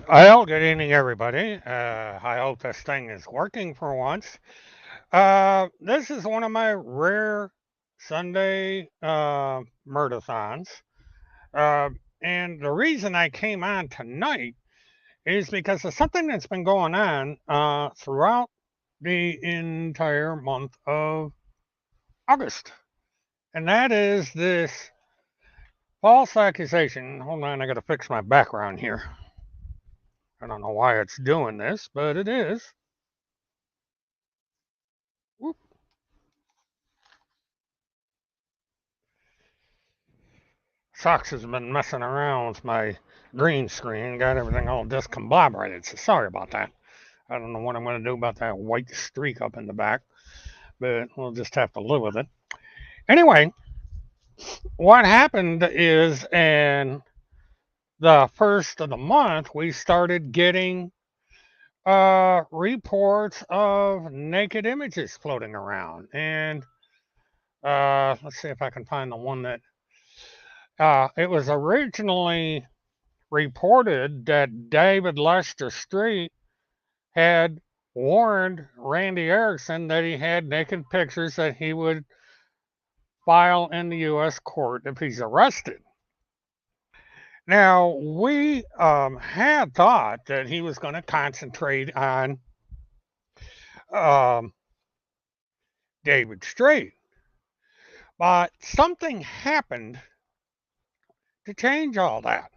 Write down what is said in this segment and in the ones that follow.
Well, good evening, everybody. I hope this thing is working for once. This is one of my rare Sunday murdathons. Uh, and the reason I came on tonight is because of something that's been going on throughout the entire month of August. And that is this false accusation. Hold on, I got to fix my background here. I don't know why it's doing this, but it is. Whoop. Socks has been messing around with my green screen, got everything all discombobulated. So sorry about that. I don't know what I'm going to do about that white streak up in the back, but we'll just have to live with it. Anyway, what happened is in the first of the month, we started getting reports of naked images floating around. And let's see if I can find the one that it was originally reported that David Lester Street had warned Randy Erickson that he had naked pictures that he would file in the U.S. court if he's arrested. Now, we had thought that he was going to concentrate on um, David Street, but something happened to change all that.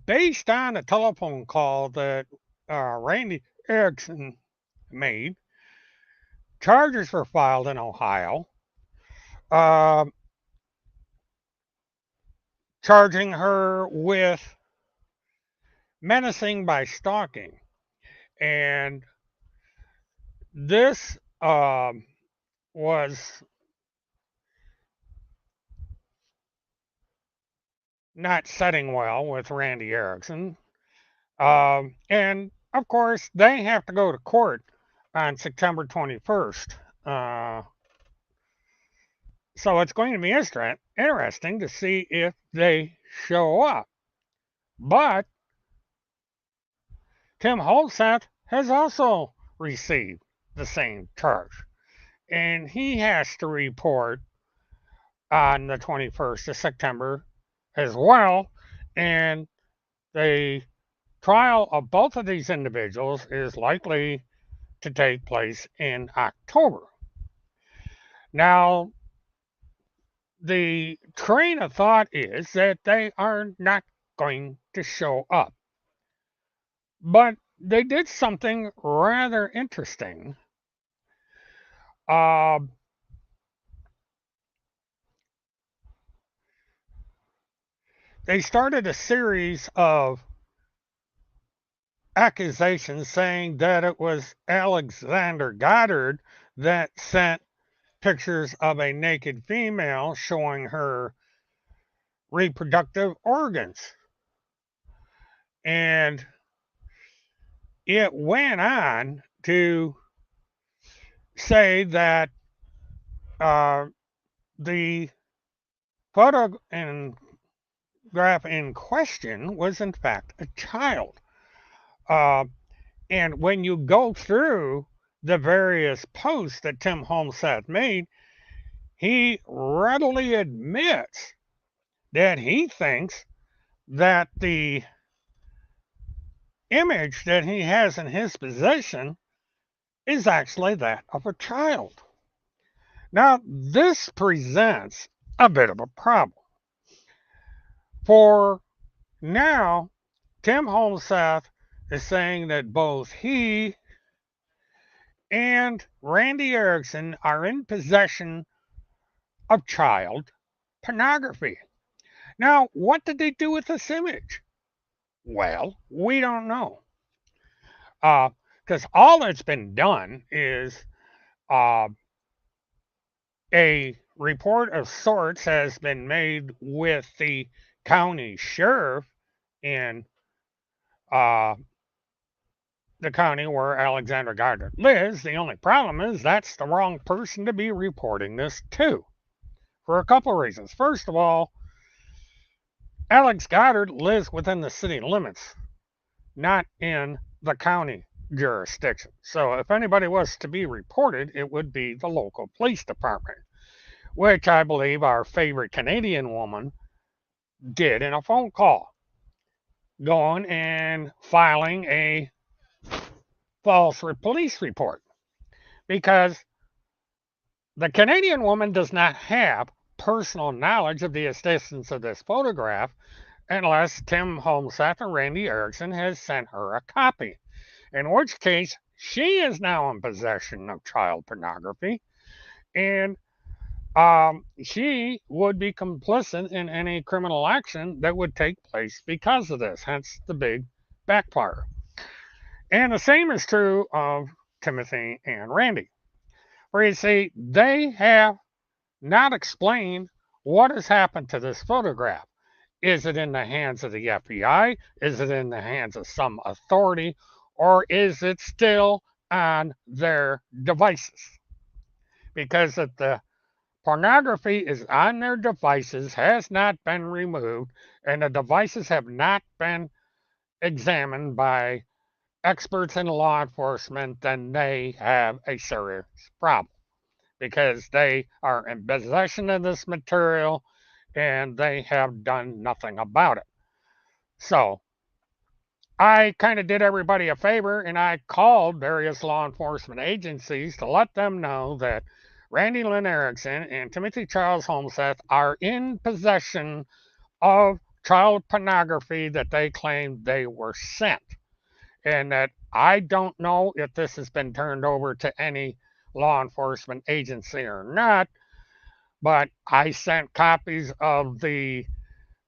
Based on a telephone call that Randy Erickson made, charges were filed in Ohio, uh, charging her with menacing by stalking. And this was not setting well with Randy Erickson. And of course, they have to go to court on September 21st. So it's going to be interesting to see if they show up. But Tim HOLMSETH has also received the same charge, and he has to report on the 21st of September as well. And the trial of both of these individuals is likely to take place in October. Now, the train of thought is that they are not going to show up. But they did something rather interesting. Uh, they started a series of accusations saying that it was Alexander Goddard that sent pictures of a naked female showing her reproductive organs. And it went on to say that the photograph in question was, in fact, a child. And when you go through the various posts that Tim HOLMSETH made, he readily admits that he thinks that the image that he has in his possession is actually that of a child. Now, this presents a bit of a problem. For now, Tim HOLMSETH is saying that both he and Randy Erickson are in possession of child pornography. Now, what did they do with this image? Well, we don't know. Because all that's been done is a report of sorts has been made with the county sheriff in the county where Alexander Goddard lives. The only problem is that's the wrong person to be reporting this to for a couple of reasons. First of all, Alex Goddard lives within the city limits, not in the county jurisdiction. So if anybody was to be reported, it would be the local police department, which I believe our favorite Canadian woman did in a phone call, going and filing a false police report, because the Canadian woman does not have personal knowledge of the existence of this photograph unless Tim HOLMSETH or Randy Erickson has sent her a copy, in which case she is now in possession of child pornography, and she would be complicit in any criminal action that would take place because of this, hence the big backfire. And the same is true of Timothy and Randy, where you see they have not explained what has happened to this photograph. Is it in the hands of the FBI? Is it in the hands of some authority? Or is it still on their devices? Because if the pornography is on their devices, has not been removed, and the devices have not been examined by experts in law enforcement, then they have a serious problem, because they are in possession of this material and they have done nothing about it. So I kind of did everybody a favor and I called various law enforcement agencies to let them know that Randy Lynn Erickson and Timothy Charles HOLMSETH are in possession of child pornography that they claim they were sent, and that I don't know if this has been turned over to any law enforcement agency or not, but I sent copies of the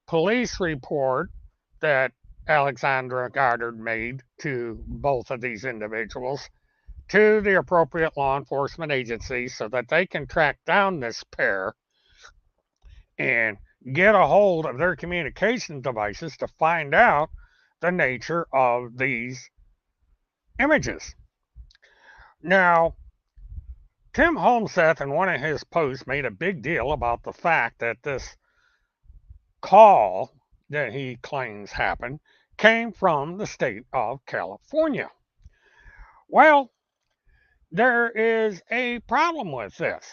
police report that Alexandra Goddard made to both of these individuals to the appropriate law enforcement agencies so that they can track down this pair and get a hold of their communication devices to find out the nature of these images. Now, Tim HOLMSETH in one of his posts made a big deal about the fact that this call that he claims happened came from the state of California. Well, there is a problem with this.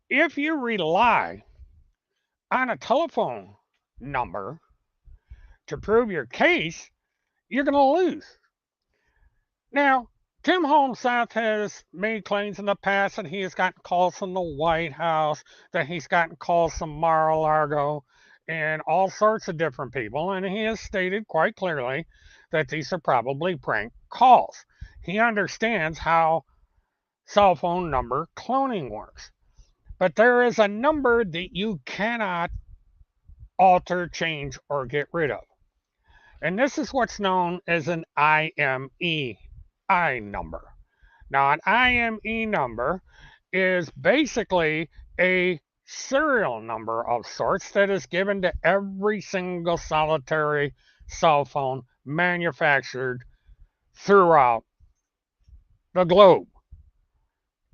If you rely on a telephone number to prove your case, you're going to lose. Now, Tim HOLMSETH has made claims in the past that he has gotten calls from the White House, that he's gotten calls from Mar-a-Lago, and all sorts of different people, and he has stated quite clearly that these are probably prank calls. He understands how cell phone number cloning works. But there is a number that you cannot alter, change, or get rid of. And this is what's known as an IMEI number. Now, an IMEI number is basically a serial number of sorts that is given to every single solitary cell phone manufactured throughout the globe.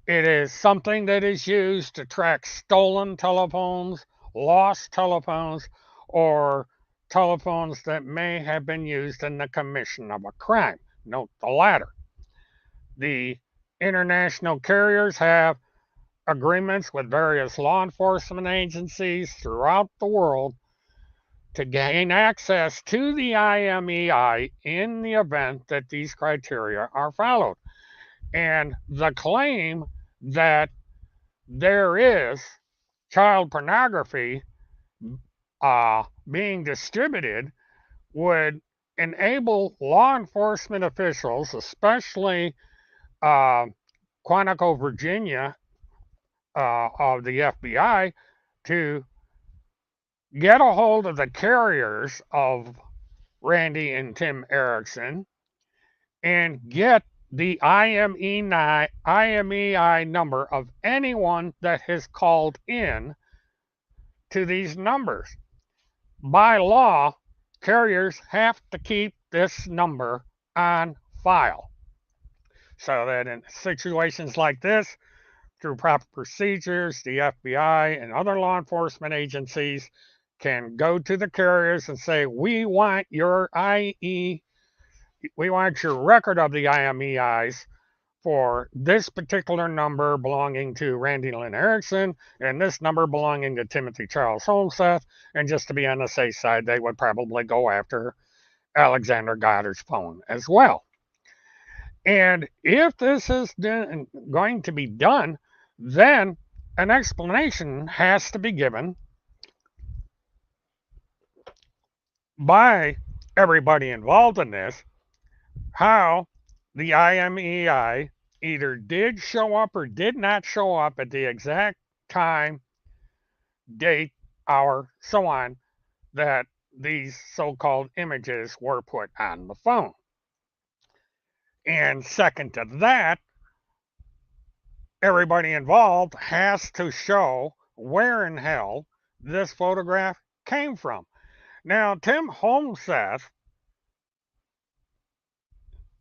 It is something that is used to track stolen telephones, lost telephones, or telephones that may have been used in the commission of a crime. Note the latter. The international carriers have agreements with various law enforcement agencies throughout the world to gain access to the IMEI in the event that these criteria are followed. And the claim that there is child pornography being distributed would enable law enforcement officials, especially Quantico, Virginia, of the FBI, to get a hold of the carriers of Randy and Tim Erickson and get the IMEI number of anyone that has called in to these numbers. By law, carriers have to keep this number on file so that in situations like this, through proper procedures, the FBI and other law enforcement agencies can go to the carriers and say, we want your we want your record of the IMEIs for this particular number belonging to Randy Lynn Erickson and this number belonging to Timothy Charles Holmseth. And just to be on the safe side, they would probably go after Alexander Goddard's phone as well. And if this is going to be done, then an explanation has to be given by everybody involved in this how the IMEI either did show up or did not show up at the exact time, date, hour, so on, that these so-called images were put on the phone. And second to that, everybody involved has to show where in hell this photograph came from. Now, Tim Holmseth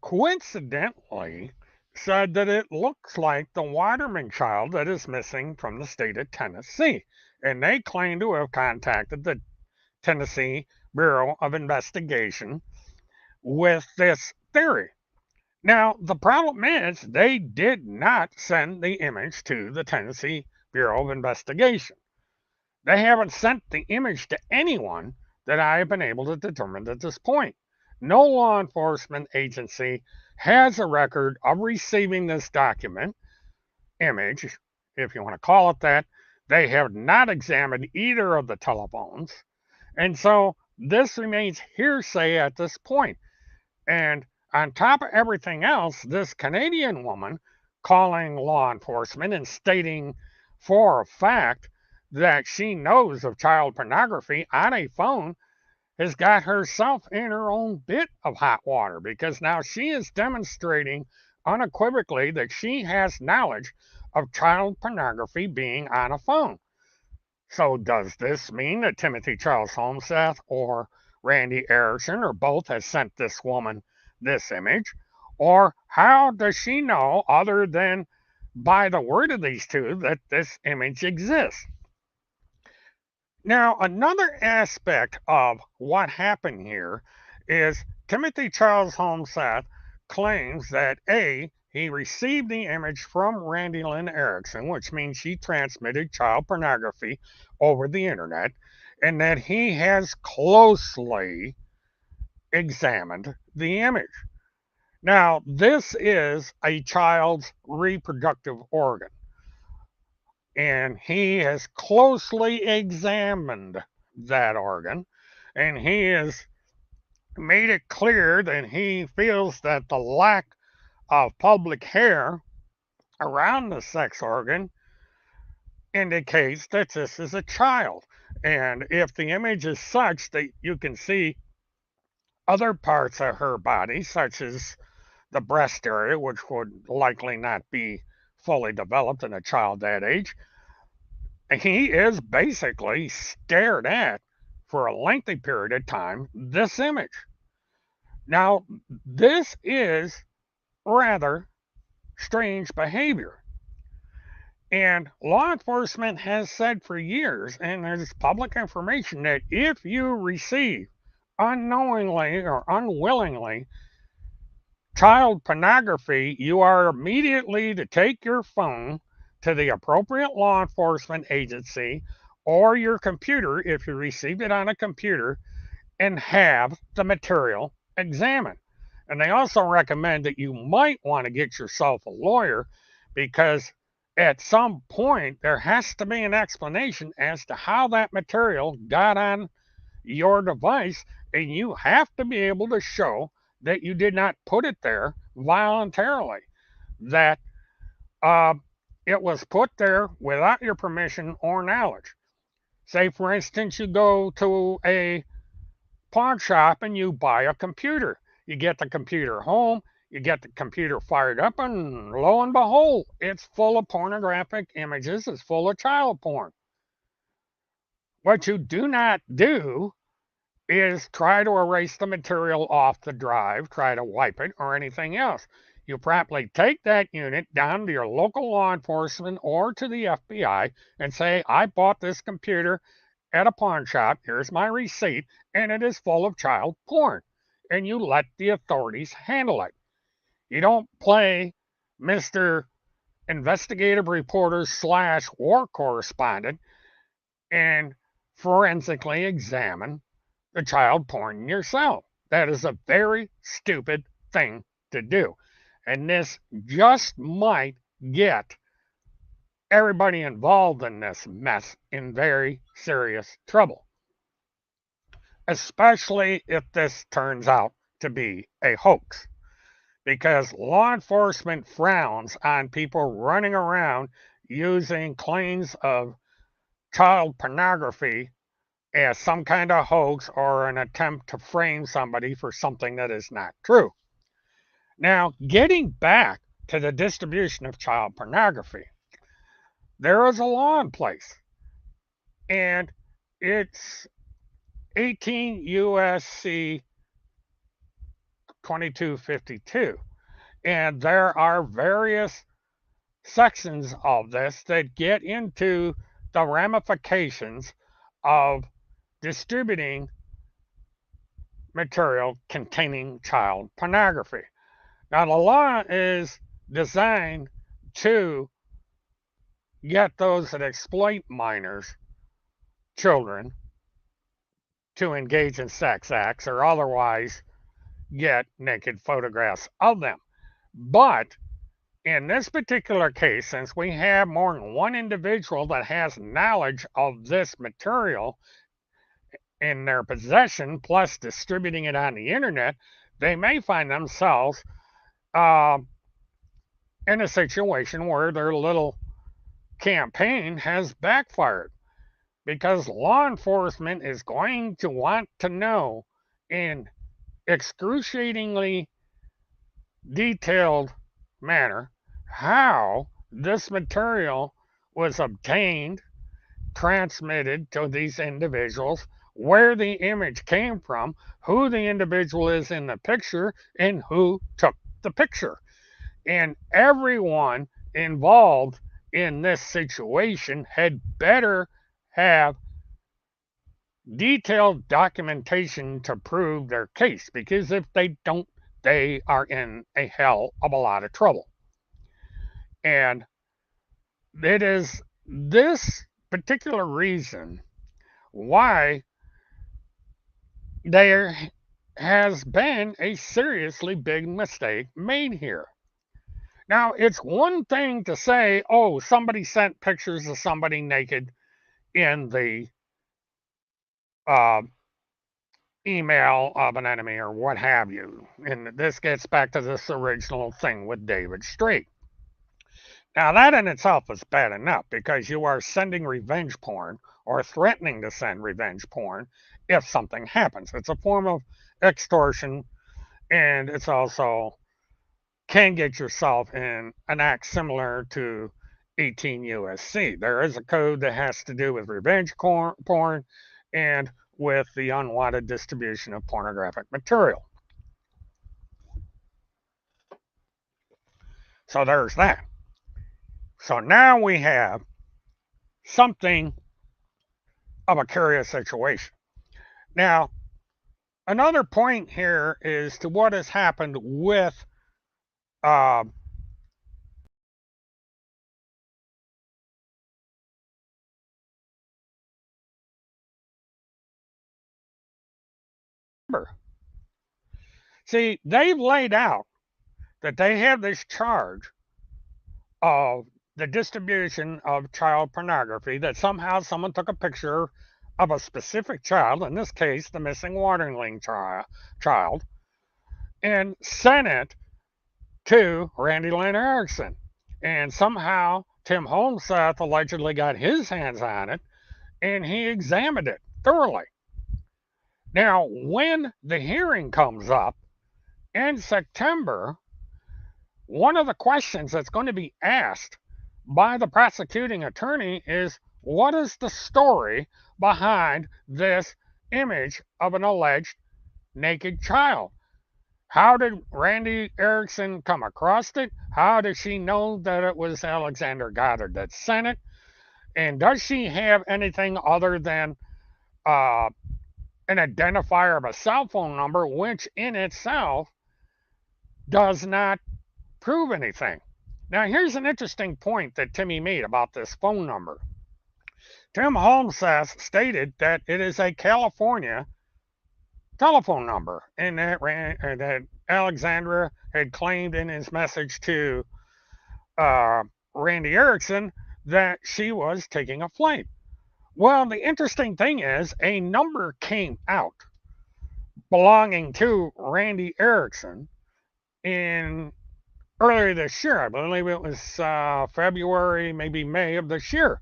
coincidentally said that it looks like the Waterman child that is missing from the state of Tennessee. And they claim to have contacted the Tennessee Bureau of Investigation with this theory. Now, the problem is they did not send the image to the Tennessee Bureau of Investigation. They haven't sent the image to anyone that I have been able to determine at this point. No law enforcement agency has a record of receiving this document, image, if you want to call it that. They have not examined either of the telephones. And so this remains hearsay at this point. And on top of everything else, this Canadian woman calling law enforcement and stating for a fact that she knows of child pornography on a phone has got herself in her own bit of hot water, because now she is demonstrating unequivocally that she has knowledge of child pornography being on a phone. So does this mean that Timothy Charles Holmseth or Randy Erickson or both has sent this woman this image? Or how does she know, other than by the word of these two, that this image exists? Now, another aspect of what happened here is Timothy Charles Holmseth claims that A, he received the image from Randy Lynn Erickson, which means she transmitted child pornography over the internet, and that he has closely examined the image. Now, this is a child's reproductive organ, and he has closely examined that organ, and he has made it clear that he feels that the lack of public hair around the sex organ indicates that this is a child. And if the image is such that you can see other parts of her body, such as the breast area, which would likely not be fully developed in a child that age, he is basically stared at for a lengthy period of time this image. Now, this is rather strange behavior. And law enforcement has said for years, and there's public information, that if you receive unknowingly or unwillingly child pornography, you are immediately to take your phone to the appropriate law enforcement agency or your computer, if you received it on a computer, and have the material examined. And they also recommend that you might want to get yourself a lawyer, because at some point there has to be an explanation as to how that material got on your device, and you have to be able to show that you did not put it there voluntarily, that it was put there without your permission or knowledge. Say, for instance, you go to a pawn shop and you buy a computer. You get the computer home, you get the computer fired up, and lo and behold, it's full of pornographic images, it's full of child porn. What you do not do is try to erase the material off the drive, try to wipe it, or anything else. You promptly take that unit down to your local law enforcement or to the FBI and say, I bought this computer at a pawn shop, here's my receipt, and it is full of child porn. And you let the authorities handle it. You don't play Mr. Investigative reporter slash war correspondent and forensically examine the child porn yourself. That is a very stupid thing to do. And this just might get everybody involved in this mess in very serious trouble, especially if this turns out to be a hoax. Because law enforcement frowns on people running around using claims of child pornography as some kind of hoax or an attempt to frame somebody for something that is not true. Now, getting back to the distribution of child pornography, there is a law in place, and it's 18 USC 2252. And there are various sections of this that get into the ramifications of distributing material containing child pornography. Now, the law is designed to get those that exploit minors, children, to engage in sex acts or otherwise get naked photographs of them. But in this particular case, since we have more than one individual that has knowledge of this material in their possession, plus distributing it on the internet, they may find themselves in a situation where their little campaign has backfired, because law enforcement is going to want to know in excruciatingly detailed manner how this material was obtained, transmitted to these individuals, where the image came from, who the individual is in the picture, and who took the picture. And everyone involved in this situation had better have detailed documentation to prove their case, because if they don't, they are in a hell of a lot of trouble. And it is this particular reason why there has been a seriously big mistake made here. Now, it's one thing to say, oh, somebody sent pictures of somebody naked in the email of an enemy or what have you. And this gets back to this original thing with David Strait. Now, that in itself is bad enough, because you are sending revenge porn or threatening to send revenge porn if something happens. It's a form of extortion, and it's also can get yourself in an act similar to 18 USC. There is a code that has to do with revenge porn and with the unwanted distribution of pornographic material. So there's that. So now we have something of a curious situation. Now, another point here is to what has happened with see, they've laid out that they have this charge of the distribution of child pornography, that somehow someone took a picture of a specific child, in this case, the missing Waterling child, and sent it to RANDI LYNN ERICKSON. And somehow Tim HOLMSETH allegedly got his hands on it, and he examined it thoroughly. Now, when the hearing comes up in September, one of the questions that's going to be asked by the prosecuting attorney is, what is the story behind this image of an alleged naked child? How did RANDI ERICKSON come across it? How does she know that it was Alexander Goddard that sent it? And does she have anything other than an identifier of a cell phone number, which in itself does not prove anything. Now, here's an interesting point that Timmy made about this phone number. Tim HOLMSETH stated that it is a California telephone number, and that Alexandra had claimed in his message to RANDI ERICKSON that she was taking a flight. Well, the interesting thing is a number came out belonging to RANDI ERICKSON in earlier this year. I believe it was February, maybe May of this year.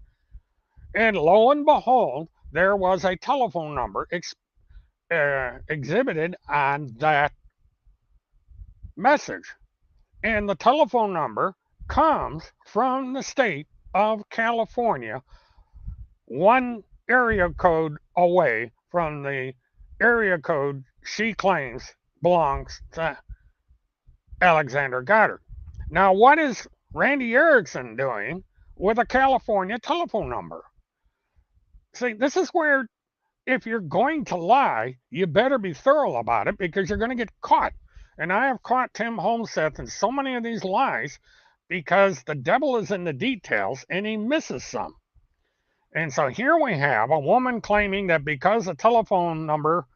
And lo and behold, there was a telephone number exhibited on that message. And the telephone number comes from the state of California, one area code away from the area code she claims belongs to Alexander Goddard. Now, what is RANDI ERICKSON doing with a California telephone number? See, this is where if you're going to lie, you better be thorough about it because you're going to get caught. And I have caught Tim HOLMSETH in so many of these lies because the devil is in the details and he misses some. And so here we have a woman claiming that because the telephone number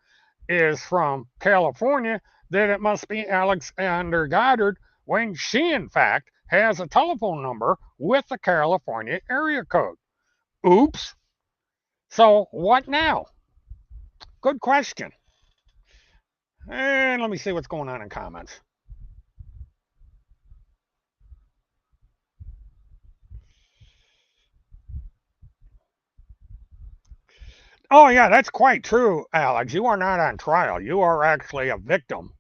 is from California, that it must be Alexander Goddard, when she, in fact, has a telephone number with the California area code. Oops. So what now? Good question. And let me see what's going on in comments. Oh, yeah, that's quite true, Alex. You are not on trial. You are actually a victim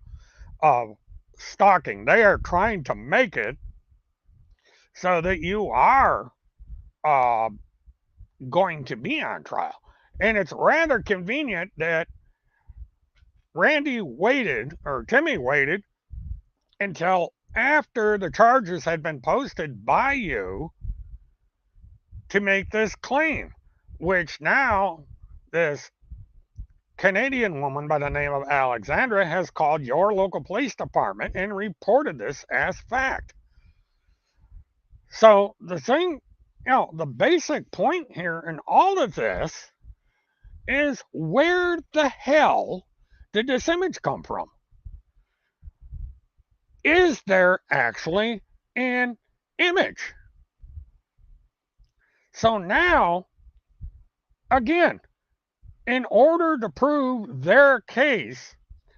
of stalking. They are trying to make it so that you are uh, going to be on trial. And it's rather convenient that Randy waited, or Timmy waited, until after the charges had been posted by you to make this claim, which now this Canadian woman by the name of Alexandra has called your local police department and reported this as fact. So the thing, the basic point here in all of this is where the hell did this image come from? Is there actually an image? So now, again, in order to prove their case,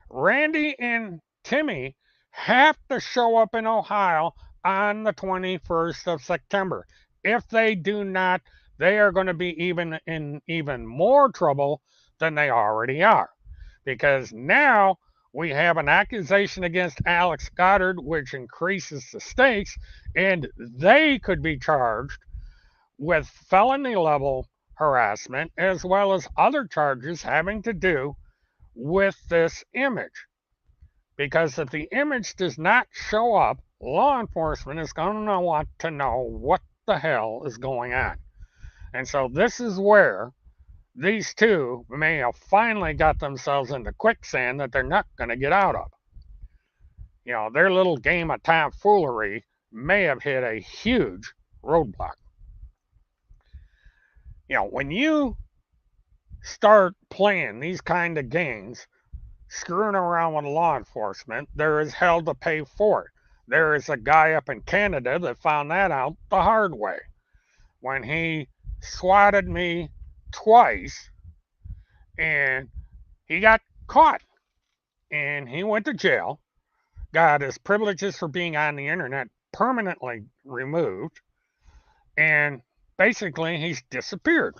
Randy and Timmy have to show up in Ohio on the 21st of September. If they do not, they are going to be in even more trouble than they already are. Because now we have an accusation against Alex Goddard, which increases the stakes, and they could be charged with felony level harassment as well as other charges having to do with this image. Because if the image does not show up, law enforcement is going to want to know what the hell is going on. And so this is where these two may have finally got themselves into quicksand that they're not going to get out of. Their little game of tomfoolery may have hit a huge roadblock. When you start playing these kind of games, screwing around with law enforcement, there is hell to pay for it. There is a guy up in Canada that found that out the hard way when he swatted me twice and he got caught and he went to jail, got his privileges for being on the internet permanently removed, and basically he's disappeared.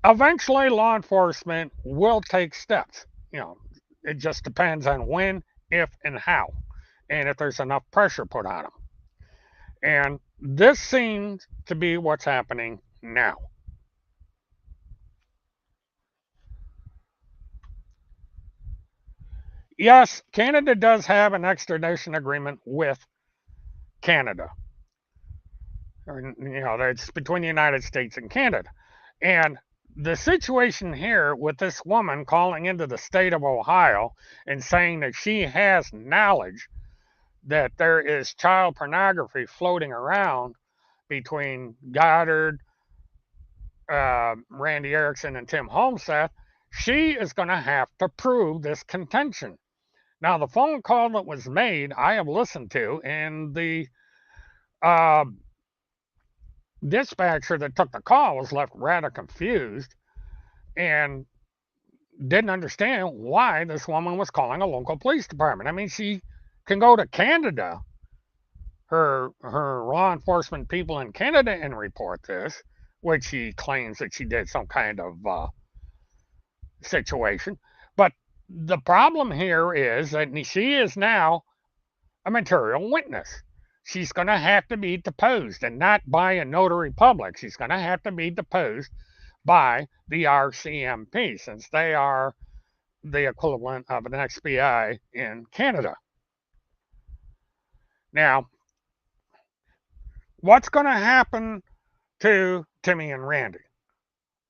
Eventually law enforcement will take steps. It just depends on when, if, and how, and if there's enough pressure put on them. And this seems to be what's happening now. Yes, Canada does have an extradition agreement with Canada. It's between the United States and Canada. And the situation here with this woman calling into the state of Ohio and saying that she has knowledge that there is child pornography floating around between Goddard, Randy Erickson, and Tim HOLMSETH, she is going to have to prove this contention. Now, the phone call that was made, I have listened to, and the uh, dispatcher that took the call was left rather confused and didn't understand why this woman was calling a local police department. I mean, she can go to Canada, her law enforcement people in Canada, and report this, which she claims that she did some kind of situation. But the problem here is that she is now a material witness. She's going to have to be deposed, and not by a notary public. She's going to have to be deposed by the RCMP, since they are the equivalent of an XBI in Canada. Now, what's going to happen to Timmy and Randy?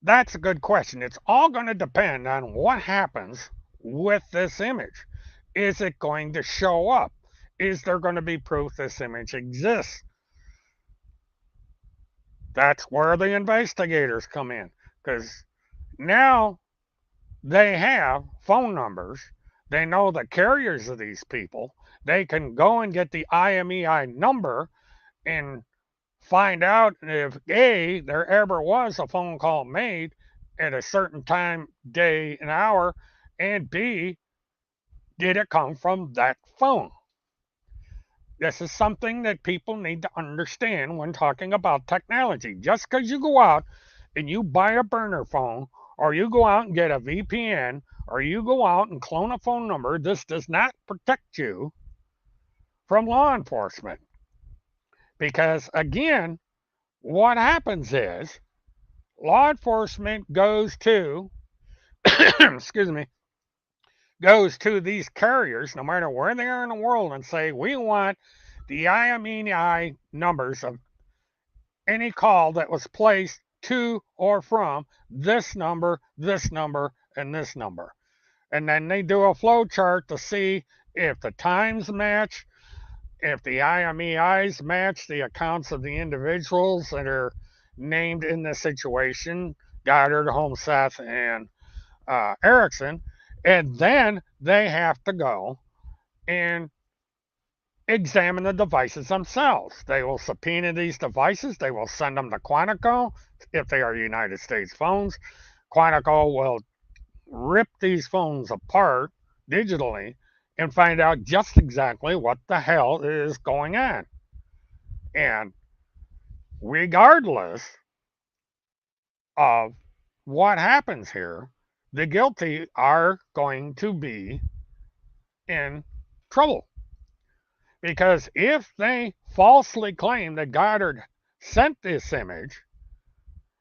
That's a good question. It's all going to depend on what happens with this image. Is it going to show up? Is there going to be proof this image exists? That's where the investigators come in, because now they have phone numbers. They know the carriers of these people. They can go and get the IMEI number and find out if A, there ever was a phone call made at a certain time, day, and hour, and B, did it come from that phone? This is something that people need to understand when talking about technology. Just because you go out and you buy a burner phone, or you go out and get a VPN, or you go out and clone a phone number, this does not protect you from law enforcement. Because again, what happens is law enforcement goes to, excuse me, goes to these carriers, no matter where they are in the world, and say, we want the IMEI numbers of any call that was placed to or from this number, and this number. And then they do a flow chart to see if the times match, if the IMEIs match the accounts of the individuals that are named in this situation, Goddard, HOLMSETH, and Erickson, and then they have to go and examine the devices themselves. They will subpoena these devices. They will send them to Quantico if they are United States phones. Quantico will rip these phones apart digitally and find out just exactly what the hell is going on. And regardless of what happens here, the guilty are going to be in trouble. Because if they falsely claim that Goddard sent this image,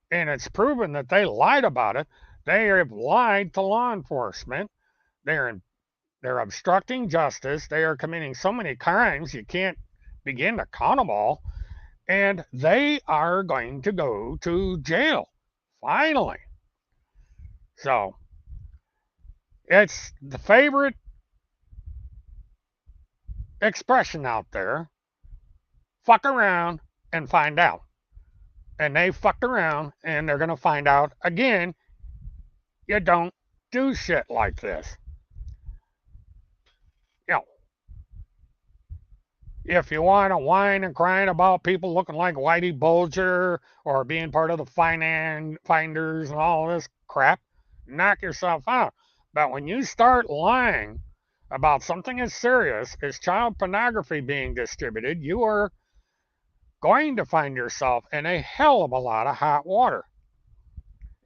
and it's proven that they lied about it, they have lied to law enforcement. They're obstructing justice. They are committing so many crimes you can't begin to count them all. And they are going to go to jail, finally. So, it's the favorite expression out there: fuck around and find out. And they fucked around, and they're going to find out again. You don't do shit like this. You know, if you want to whine and crying about people looking like Whitey Bulger or being part of the finders and all this crap, knock yourself out. But when you start lying about something as serious as child pornography being distributed, you are going to find yourself in a hell of a lot of hot water.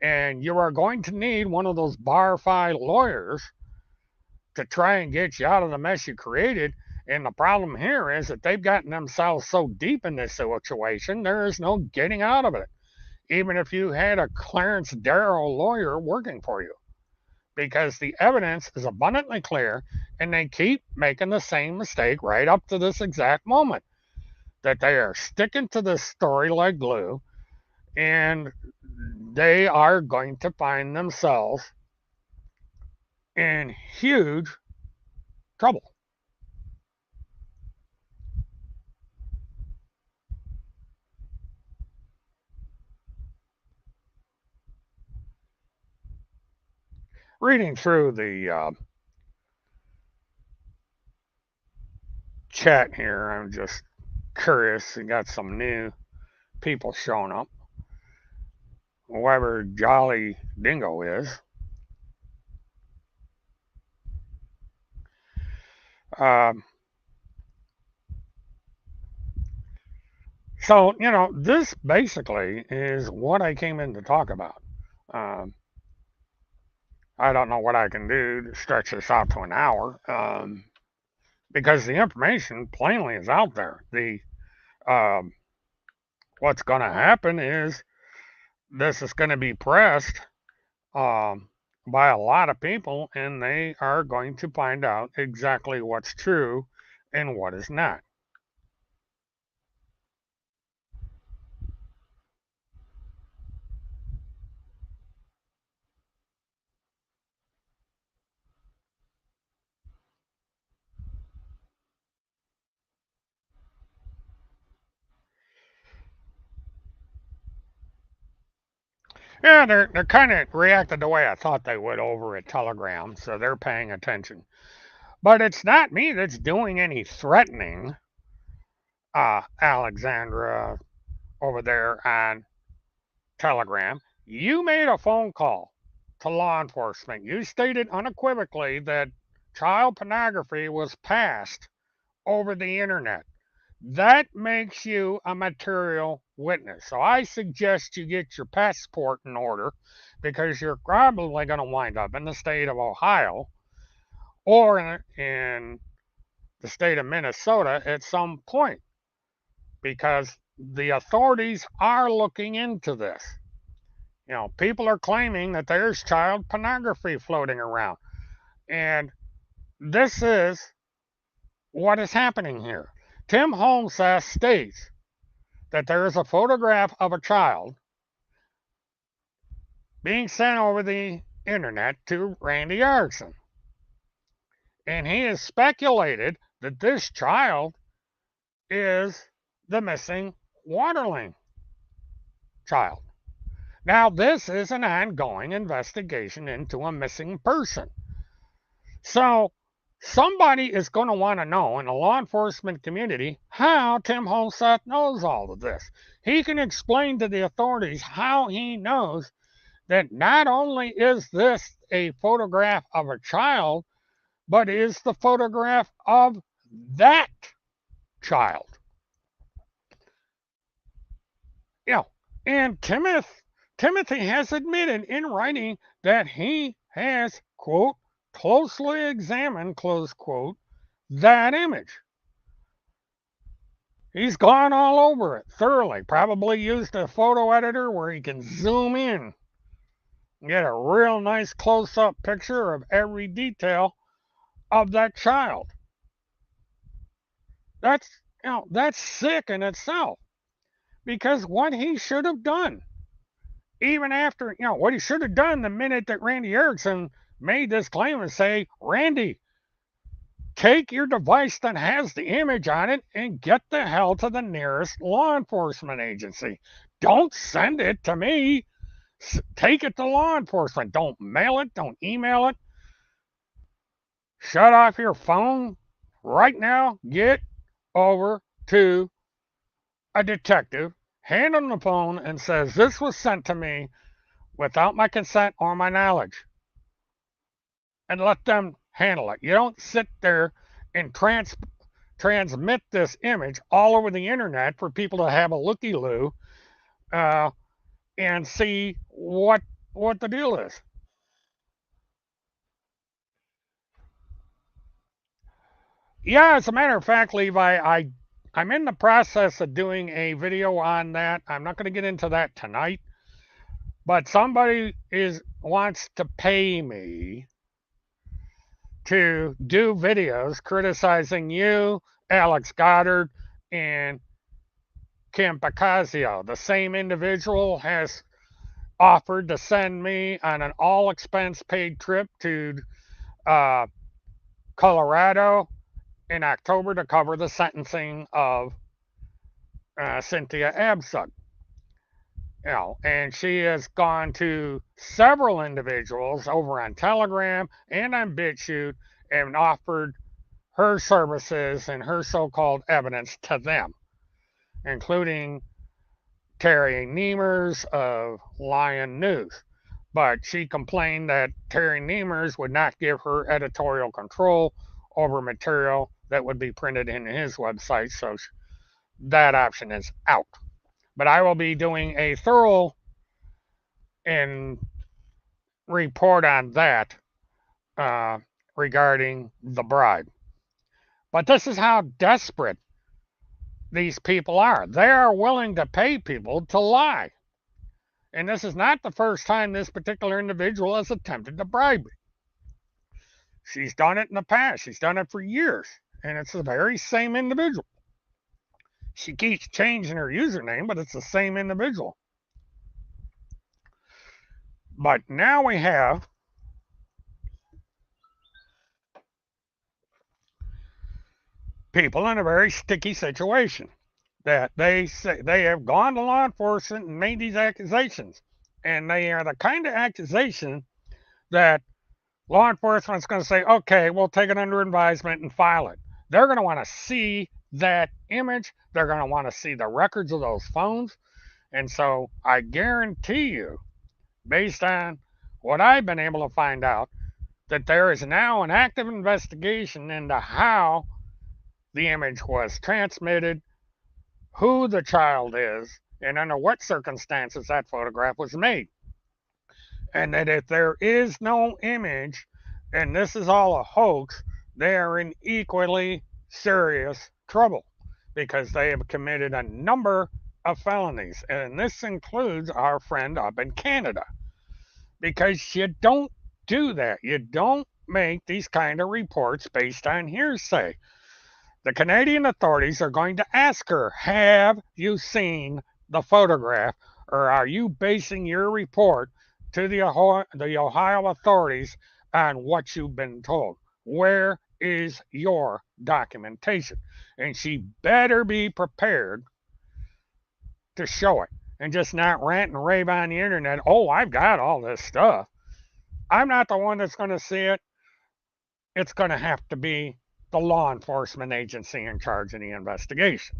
And you are going to need one of those bar-fi lawyers to try and get you out of the mess you created. And the problem here is that they've gotten themselves so deep in this situation, there is no getting out of it, even if you had a Clarence Darrow lawyer working for you, because the evidence is abundantly clear, and they keep making the same mistake right up to this exact moment. that they are sticking to this story like glue, and they are going to find themselves in huge trouble. Reading through the chat here, I'm just curious. We got some new people showing up. Whoever Jolly Dingo is. So, this basically is what I came in to talk about. Um, I don't know what I can do to stretch this out to an hour because the information plainly is out there. Um, what's going to happen is this is going to be pressed by a lot of people, and they are going to find out exactly what's true and what is not. Yeah, they're kind of reacted the way I thought they would over at Telegram, so they're paying attention. But it's not me that's doing any threatening, Alexandra over there on Telegram. You made a phone call to law enforcement. You stated unequivocally that child pornography was passed over the internet. That makes you a material witness. So I suggest you get your passport in order because you're probably going to wind up in the state of Ohio or in the state of Minnesota at some point because the authorities are looking into this. People are claiming that there's child pornography floating around. And this is what is happening here. Tim HOLMSETH states that there is a photograph of a child being sent over the internet to Randy ERICKSON. And he has speculated that this child is the missing Waterling child. Now, this is an ongoing investigation into a missing person. So, somebody is going to want to know in the law enforcement community how Tim HOLMSETH knows all of this. He can explain to the authorities how he knows that not only is this a photograph of a child, but is the photograph of that child. And Timothy has admitted in writing that he has, quote, closely examined, close quote, that image. He's gone all over it thoroughly, probably used a photo editor where he can zoom in and get a real nice close-up picture of every detail of that child. That's sick in itself. Because what he should have done, even after, what he should have done the minute that Randy ERICKSON made this claim and say, Randy, take your device that has the image on it and get the hell to the nearest law enforcement agency. Don't send it to me. Take it to law enforcement. Don't mail it. Don't email it. Shut off your phone right now. Get over to a detective, hand him the phone, and says, this was sent to me without my consent or my knowledge. And let them handle it. You don't sit there and transmit this image all over the internet for people to have a looky-loo and see what the deal is. Yeah, as a matter of fact, Levi, I'm in the process of doing a video on that. I'm not going to get into that tonight, but somebody wants to pay me to do videos criticizing you, Alex Goddard, and Kim Pacazio. The same individual has offered to send me on an all-expense-paid trip to Colorado in October to cover the sentencing of Cynthia Absug. And she has gone to several individuals over on Telegram and on BitChute and offered her services and her so-called evidence to them, including Terry Niemers of LYNN News. But she complained that Terry Niemers would not give her editorial control over material that would be printed in his website, so that option is out. But I will be doing a thorough report on that regarding the bribe. But this is how desperate these people are. They are willing to pay people to lie. And this is not the first time this particular individual has attempted to bribe me. She's done it in the past. She's done it for years. And it's the very same individual. She keeps changing her username, but it's the same individual. But now we have people in a very sticky situation that they say they have gone to law enforcement and made these accusations. And they are the kind of accusation that law enforcement is going to say, okay, we'll take it under advisement and file it. They're going to want to see that image. They're going to want to see the records of those phones. And so I guarantee you, based on what I've been able to find out, that there is now an active investigation into how the image was transmitted, who the child is, and under what circumstances that photograph was made. And that if there is no image, and this is all a hoax, they are in equally serious trouble because they have committed a number of felonies. And this includes our friend up in Canada. Because you don't do that. You don't make these kind of reports based on hearsay. The Canadian authorities are going to ask her, have you seen the photograph, or are you basing your report to the Ohio authorities on what you've been told? Where is your documentation? And she better be prepared to show it and just not rant and rave on the internet. Oh, I've got all this stuff. I'm not the one that's going to see it. It's going to have to be the law enforcement agency in charge of the investigation.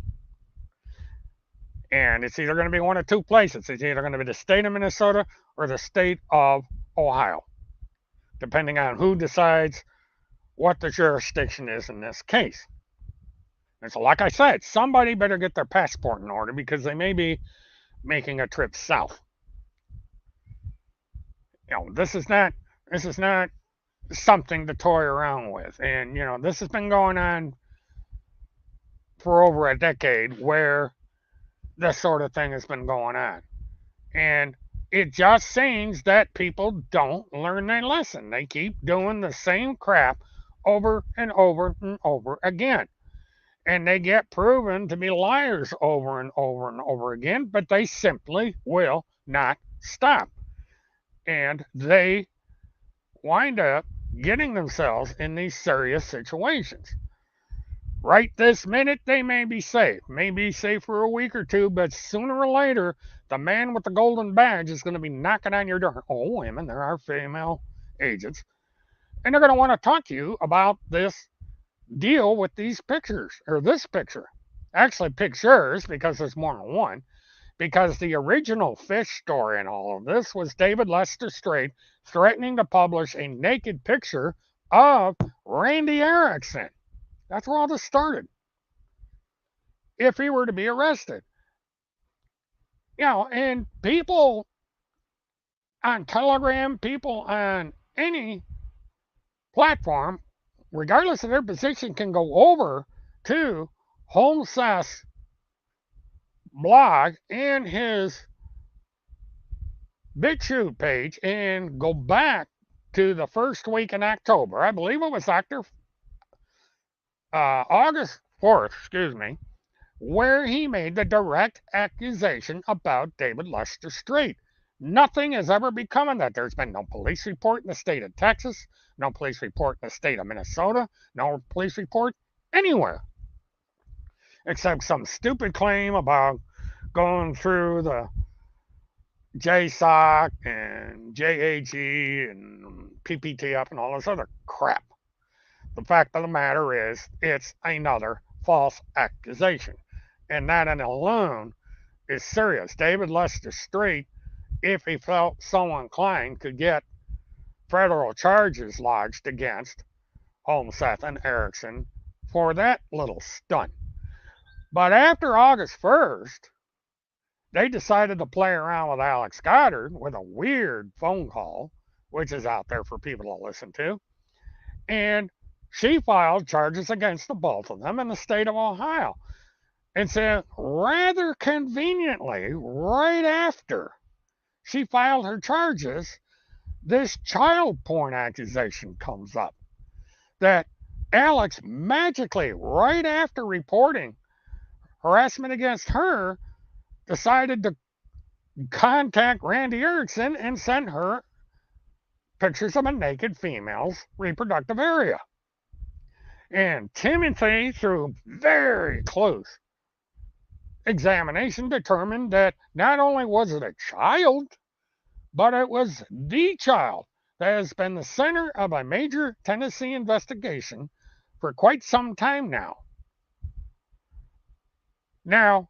And it's either going to be one of two places. It's either going to be the state of Minnesota or the state of Ohio, depending on who decides what the jurisdiction is in this case. And so, like I said, somebody better get their passport in order because they may be making a trip south. This is not something to toy around with. And, this has been going on for over a decade where this sort of thing has been going on. And it just seems that people don't learn their lesson. They keep doing the same crap over and over and over again. And they get proven to be liars over and over and over again, but they simply will not stop. And they wind up getting themselves in these serious situations. Right this minute, they may be safe for a week or two, but sooner or later, the man with the golden badge is going to be knocking on your door. Oh, women, there are female agents. And they're going to want to talk to you about this deal with these pictures, or this picture. Actually, pictures, because there's more than one. Because the original fish story in all of this was David Lester Straight threatening to publish a naked picture of Randy ERICKSON. That's where all this started. If he were to be arrested. And people on Telegram, people on any platform, regardless of their position, can go over to HOLMSETH's blog and his BitChute page and go back to the first week in October. I believe it was August 4th, where he made the direct accusation about David Lester Straight. Nothing has ever become of that. There's been no police report in the state of Texas, no police report in the state of Minnesota, no police report anywhere, except some stupid claim about going through the JSOC and JAG and PPTF and all this other crap. The fact of the matter is, it's another false accusation. And that alone is serious. David Lester Straight, if he felt so inclined, could get federal charges lodged against HOLMSETH and ERICKSON for that little stunt. But after August 1st, they decided to play around with Alex Goddard with a weird phone call, which is out there for people to listen to. And she filed charges against the both of them in the state of Ohio. And said, rather conveniently, right after she filed her charges, this child porn accusation comes up. That Alex magically, right after reporting harassment against her, decided to contact RANDI ERICKSON and send her pictures of a naked female's reproductive area. And Timothy, through very close examination, determined that not only was it a child, but it was the child that has been the center of a major Tennessee investigation for quite some time now. Now,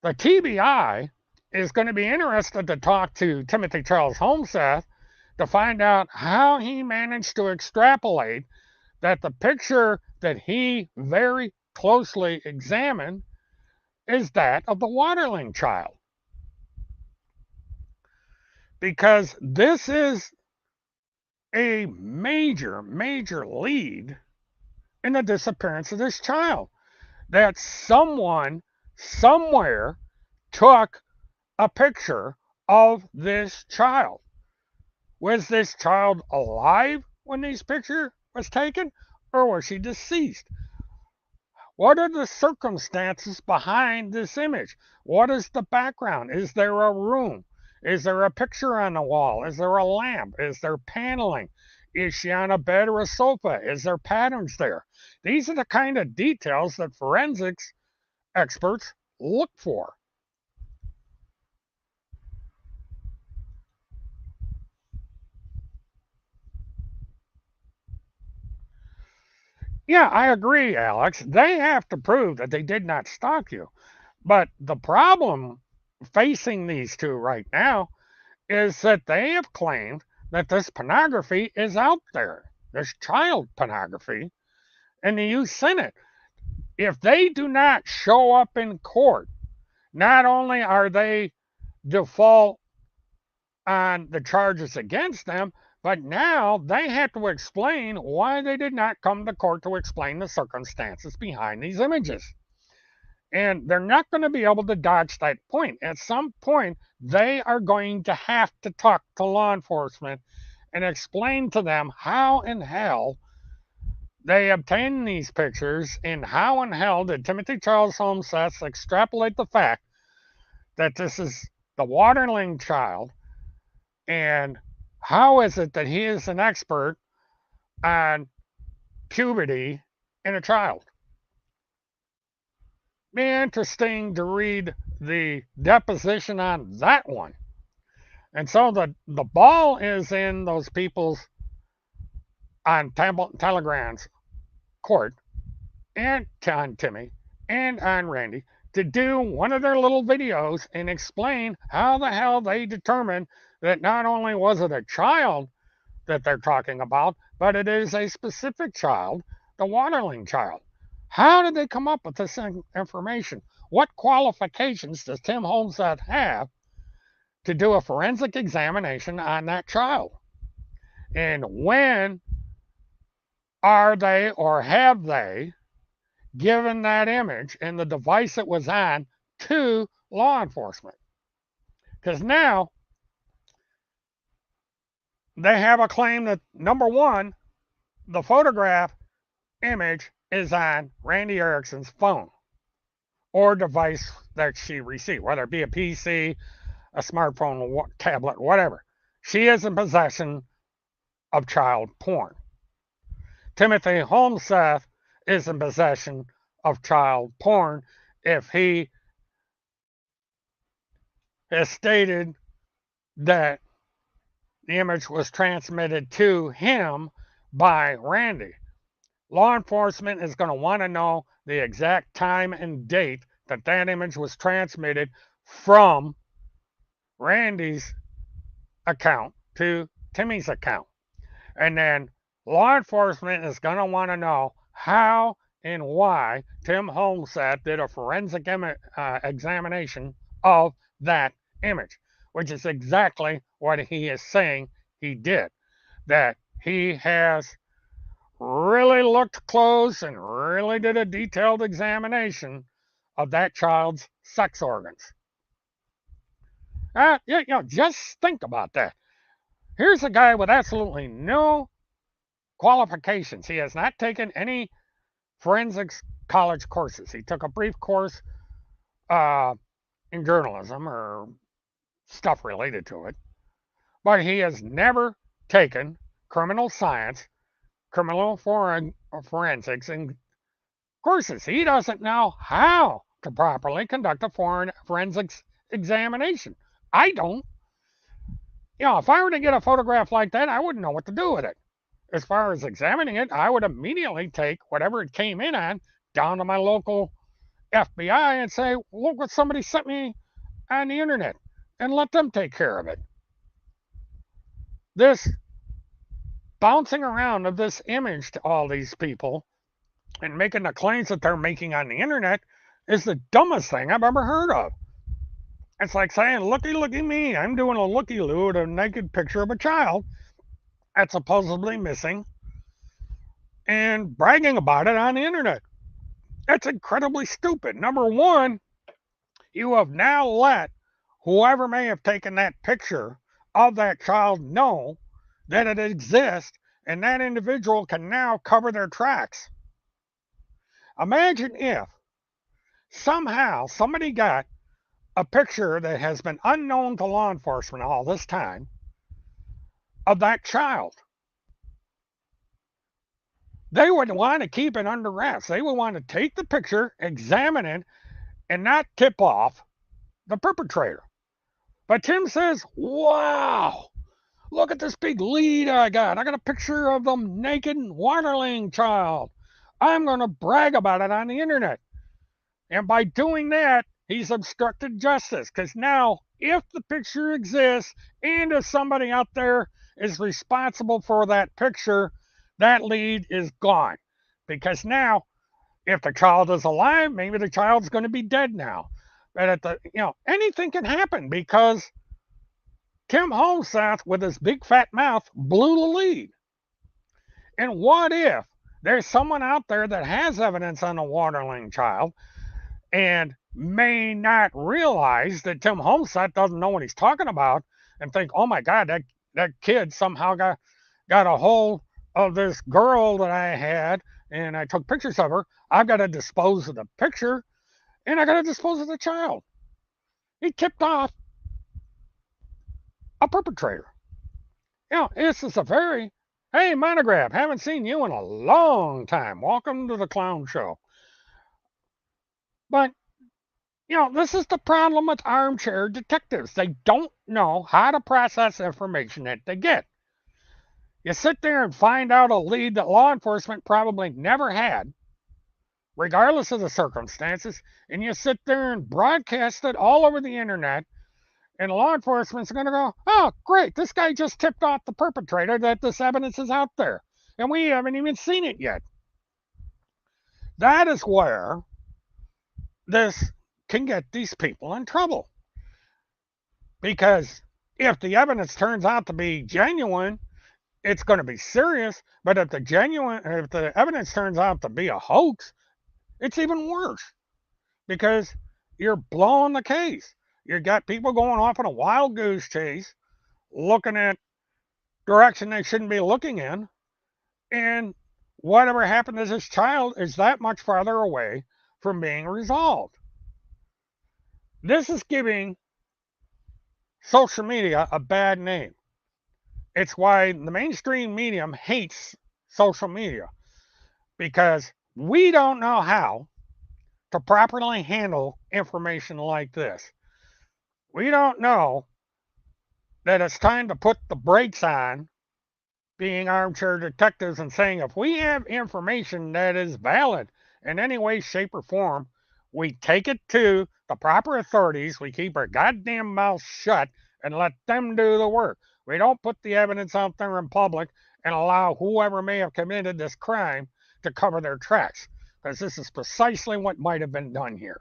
the TBI is going to be interested to talk to Timothy Charles HOLMSETH to find out how he managed to extrapolate that the picture that he very closely examined is that of the Waterling child. Because this is a major, major lead in the disappearance of this child. That someone, somewhere, took a picture of this child. Was this child alive when this picture was taken, or was she deceased? What are the circumstances behind this image? What is the background? Is there a room? Is there a picture on the wall? Is there a lamp? Is there paneling? Is she on a bed or a sofa? Is there patterns there? These are the kind of details that forensics experts look for. Yeah, I agree, Alex. They have to prove that they did not stalk you. But the problem facing these two right now is that they have claimed that this pornography is out there, this child pornography, in the U.S. Senate. If they do not show up in court, not only are they default on the charges against them, but now they have to explain why they did not come to court to explain the circumstances behind these images. And they're not going to be able to dodge that point. At some point, they are going to have to talk to law enforcement and explain to them how in hell they obtained these pictures and how in hell did Timothy Charles HOLMSETH extrapolate the fact that this is the Waterling child, and how is it that he is an expert on puberty in a child? Be interesting to read the deposition on that one. And so the ball is in those people's on Telegram's court and on Timmy and on Randy to do one of their little videos and explain how the hell they determined that not only was it a child that they're talking about, but it is a specific child, the Waterling child. How did they come up with this information? What qualifications does Tim HOLMSETH have to do a forensic examination on that child? And when are they or have they given that image and the device it was on to law enforcement? Because now they have a claim that, number one, the photograph image is on Randy ERICKSON's phone. or device that she received, whether it be a PC, a smartphone, tablet, whatever. She is in possession of child porn. Timothy HOLMSETH is in possession of child porn if he has stated that the image was transmitted to him by RANDI. Law enforcement is going to want to know the exact time and date that that image was transmitted from RANDI's account to Timmy's account. And then law enforcement is going to want to know how and why Tim HOLMSETH did a forensic examination of that image, which is exactly what he is saying he did. That he has really looked close and really did a detailed examination of that child's sex organs. Just think about that. Here's a guy with absolutely no qualifications. He has not taken any forensics college courses. He took a brief course in journalism or stuff related to it, but he has never taken criminal science, criminal forensics, and courses. He doesn't know how to properly conduct a forensics examination. I don't. If I were to get a photograph like that, I wouldn't know what to do with it. As far as examining it, I would immediately take whatever it came in on down to my local FBI and say, look what somebody sent me on the internet, and let them take care of it. This bouncing around of this image to all these people and making the claims that they're making on the internet is the dumbest thing I've ever heard of. It's like saying, looky me, I'm doing a looky-loo at a naked picture of a child that's supposedly missing and bragging about it on the internet. That's incredibly stupid. Number one, you have now let whoever may have taken that picture of that child know that it exists, and that individual can now cover their tracks. Imagine if somehow somebody got a picture that has been unknown to law enforcement all this time of that child. They would want to keep it under wraps. They would want to take the picture, examine it, and not tip off the perpetrator. But Tim says, wow, look at this big lead I got. I got a picture of the naked waterling child. I'm going to brag about it on the internet. And by doing that, he's obstructed justice, because now if the picture exists and if somebody out there is responsible for that picture, that lead is gone. Because now, if the child is alive, maybe the child's going to be dead now. But anything can happen, because Tim HOLMSETH, with his big fat mouth, blew the lead. And what if there's someone out there that has evidence on the waterling child and may not realize that Tim HOLMSETH doesn't know what he's talking about, and think, oh my God, that kid somehow got a hold of this girl that I had, and I took pictures of her. I've got to dispose of the picture, and I got to dispose of the child. He tipped off a perpetrator. This is a very, hey, Monograph, haven't seen you in a long time. Welcome to the clown show. But this is the problem with armchair detectives. They don't know how to process information that they get. You sit there and find out a lead that law enforcement probably never had, regardless of the circumstances, and you sit there and broadcast it all over the internet, and law enforcement's going to go, oh, great, this guy just tipped off the perpetrator that this evidence is out there, and we haven't even seen it yet. That is where this can get these people in trouble. Because if the evidence turns out to be genuine, it's going to be serious. But if the evidence turns out to be a hoax, it's even worse, because you're blowing the case. You got people going off on a wild goose chase, looking at direction they shouldn't be looking in, and whatever happened to this child is that much farther away from being resolved. This is giving social media a bad name. It's why the mainstream medium hates social media, because we don't know how to properly handle information like this. We don't know that it's time to put the brakes on being armchair detectives and saying, if we have information that is valid in any way, shape, or form, we take it to the proper authorities, we keep our goddamn mouths shut and let them do the work. We don't put the evidence out there in public and allow whoever may have committed this crime to cover their tracks, because this is precisely what might have been done here.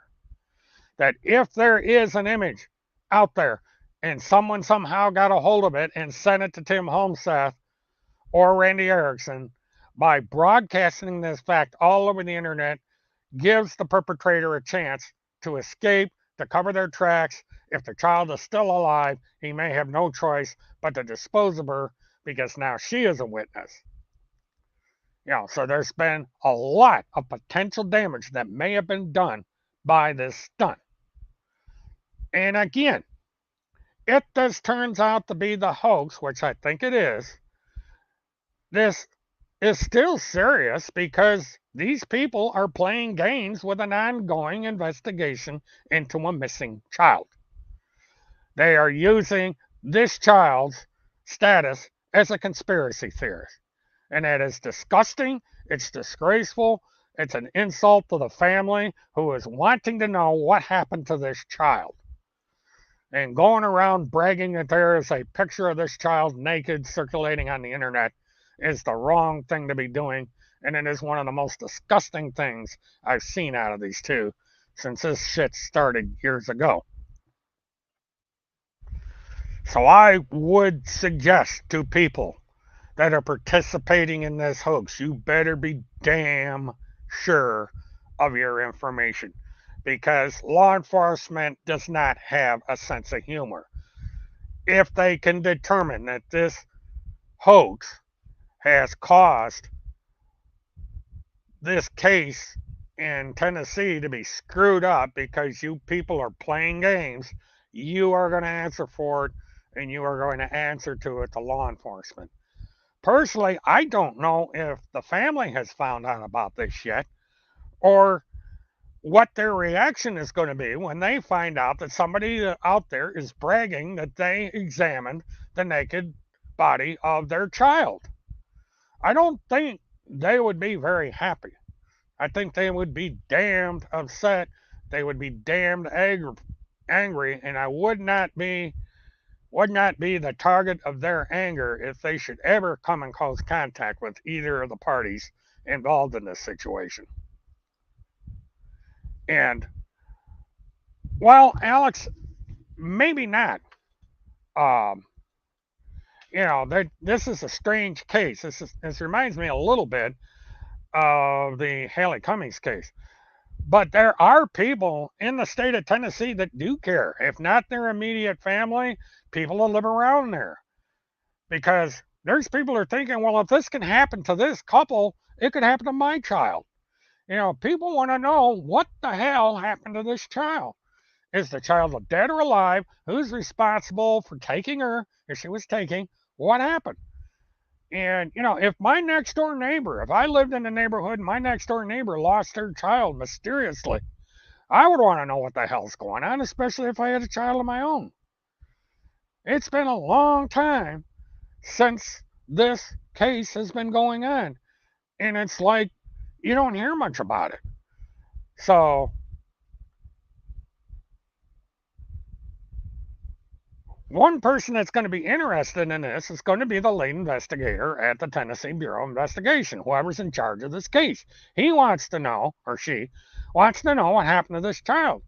That if there is an image out there and someone somehow got a hold of it and sent it to Tim HOLMSETH or RANDI ERICKSON, by broadcasting this fact all over the internet, gives the perpetrator a chance to escape, to cover their tracks. If the child is still alive, he may have no choice but to dispose of her, because now she is a witness. So there's been a lot of potential damage that may have been done by this stunt. And again, if this turns out to be the hoax, which I think it is, this is still serious, because these people are playing games with an ongoing investigation into a missing child. They are using this child's status as a conspiracy theorist. And that is disgusting. It's disgraceful. It's an insult to the family who is wanting to know what happened to this child. And going around bragging that there is a picture of this child naked circulating on the internet is the wrong thing to be doing. And it is one of the most disgusting things I've seen out of these two since this shit started years ago. So I would suggest to people that are participating in this hoax, you better be damn sure of your information, because law enforcement does not have a sense of humor. If they can determine that this hoax has caused this case in Tennessee to be screwed up because you people are playing games, you are going to answer for it, and you are going to answer to it to law enforcement. Personally, I don't know if the family has found out about this yet, or what their reaction is going to be when they find out that somebody out there is bragging that they examined the naked body of their child. I don't think they would be very happy. I think they would be damned upset. They would be damned angry, and I would not be the target of their anger if they should ever come in close contact with either of the parties involved in this situation. And, well, Alex, maybe not. This is a strange case. This reminds me a little bit of the Haley Cummings case. But there are people in the state of Tennessee that do care. If not their immediate family, people that live around there. Because there's people who are thinking, well, if this can happen to this couple, it could happen to my child. People want to know what the hell happened to this child. Is the child dead or alive? Who's responsible for taking her? If she was taking, what happened? And, if my next door neighbor, if I lived in the neighborhood and my next door neighbor lost their child mysteriously, I would want to know what the hell's going on, especially if I had a child of my own. It's been a long time since this case has been going on. And it's like, you don't hear much about it. So, one person that's going to be interested in this is going to be the lead investigator at the Tennessee Bureau of Investigation, whoever's in charge of this case. He wants to know, or she wants to know, what happened to this child.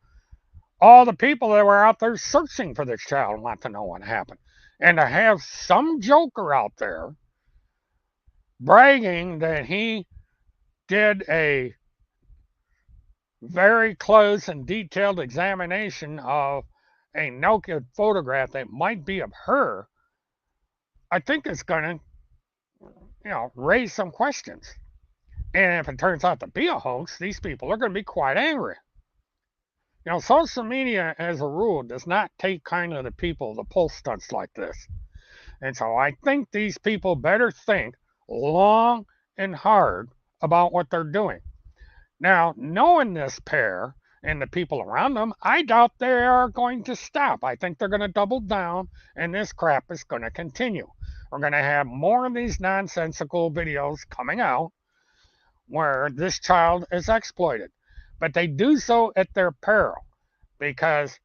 All the people that were out there searching for this child want to know what happened. And to have some joker out there bragging that he did a very close and detailed examination of a naked photograph that might be of her, I think it's going to, raise some questions. And if it turns out to be a hoax, these people are going to be quite angry. You know, social media, as a rule, does not take kindly to people that pull stunts like this. And so I think these people better think long and hard about what they're doing. Now, knowing this pair and the people around them, I doubt they are going to stop. I think they're going to double down, and this crap is going to continue. We're going to have more of these nonsensical videos coming out where this child is exploited. But they do so at their peril, because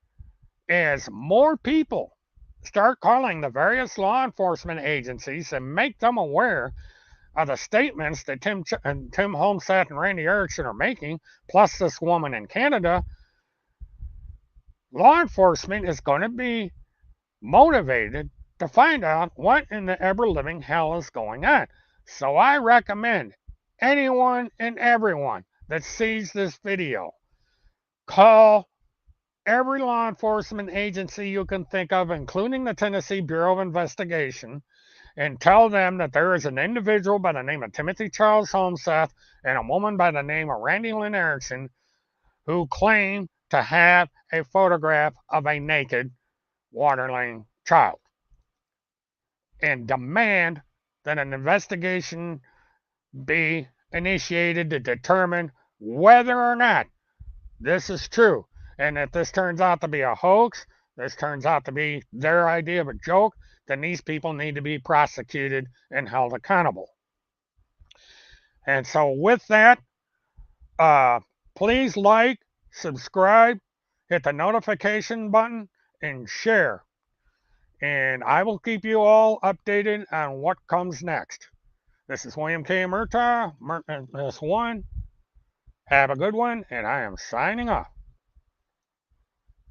as more people start calling the various law enforcement agencies and make them aware of the statements that Tim HOLMSETH and Randy ERICKSON are making, plus this woman in Canada, law enforcement is going to be motivated to find out what in the ever-living hell is going on. So I recommend anyone and everyone that sees this video, call every law enforcement agency you can think of, including the Tennessee Bureau of Investigation, and tell them that there is an individual by the name of Timothy Charles HOLMSETH and a woman by the name of Randy LYNN ERICKSON who claim to have a photograph of a naked water lane child, and demand that an investigation be initiated to determine whether or not this is true. And if this turns out to be a hoax, this turns out to be their idea of a joke, then these people need to be prosecuted and held accountable. And so with that, please like, subscribe, hit the notification button, and share. And I will keep you all updated on what comes next. This is William K. Murtaugh, Murtaugh S1. Have a good one, and I am signing off.